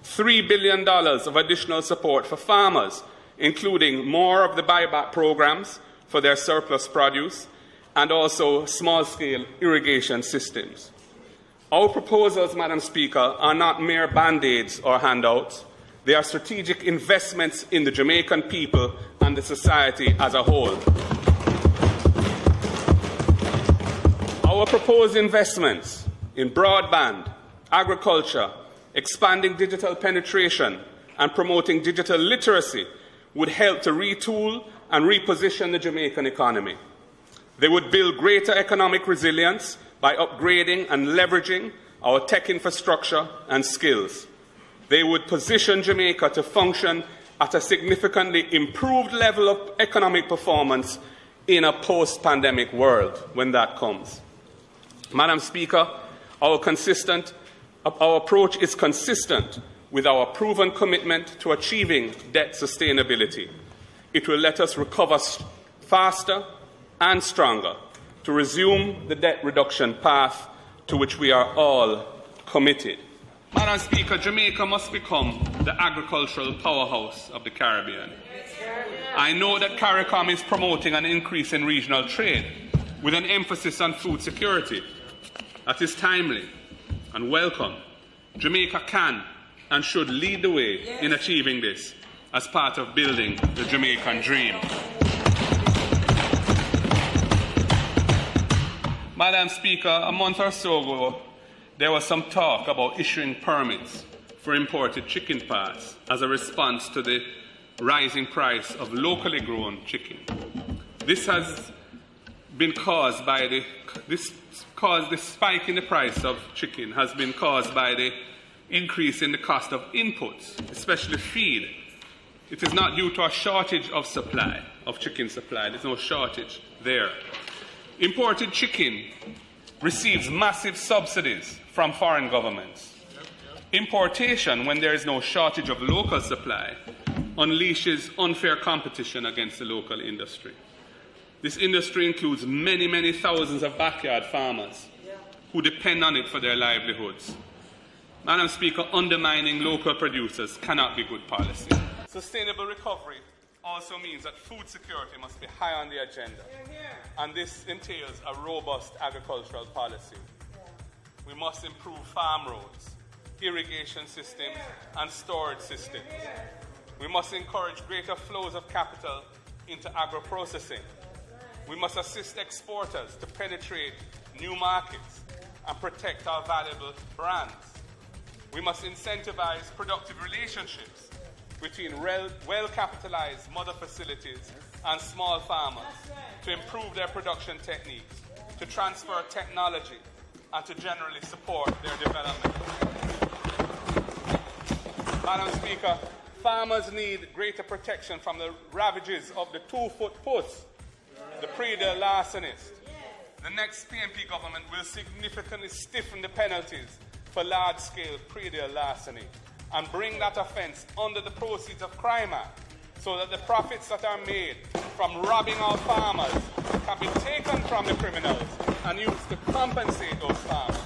$3 billion of additional support for farmers, including more of the buyback programs for their surplus produce and also small-scale irrigation systems. Our proposals, Madam Speaker, are not mere band-aids or handouts. They are strategic investments in the Jamaican people and the society as a whole. Our proposed investments in broadband, agriculture, expanding digital penetration, and promoting digital literacy would help to retool and reposition the Jamaican economy. They would build greater economic resilience by upgrading and leveraging our tech infrastructure and skills. They would position Jamaica to function at a significantly improved level of economic performance in a post-pandemic world when that comes. Madam Speaker, our approach is consistent with our proven commitment to achieving debt sustainability. It will let us recover faster and stronger to resume the debt reduction path to which we are all committed. Madam Speaker, Jamaica must become the agricultural powerhouse of the Caribbean. I know that Caricom is promoting an increase in regional trade with an emphasis on food security. That is timely and welcome. Jamaica can and should lead the way in achieving this as part of building the Jamaican Dream. Madam Speaker, a month or so ago, there was some talk about issuing permits for imported chicken parts as a response to the rising price of locally grown chicken. This has been caused by this spike in the price of chicken has been caused by the increase in the cost of inputs, especially feed. It is not due to a shortage of supply, of chicken supply. There's no shortage there. Imported chicken receives massive subsidies from foreign governments. Importation, when there is no shortage of local supply, unleashes unfair competition against the local industry. This industry includes many, many thousands of backyard farmers who depend on it for their livelihoods. Madam Speaker, undermining local producers cannot be good policy. Sustainable recovery also means that food security must be high on the agenda, and this entails a robust agricultural policy. We must improve farm roads, irrigation systems, and storage systems. We must encourage greater flows of capital into agro-processing. We must assist exporters to penetrate new markets and protect our valuable brands. We must incentivize productive relationships between well-capitalized mother facilities and small farmers to improve their production techniques, to transfer technology, and to generally support their development. Madam Speaker, farmers need greater protection from the ravages of the two-foot puss, the prix de larcenist. The next PNP government will significantly stiffen the penalties for large-scale prix de larceny and bring that offence under the Proceeds of Crime Act so that the profits that are made from robbing our farmers can be taken from the criminals and used to compensate those farmers.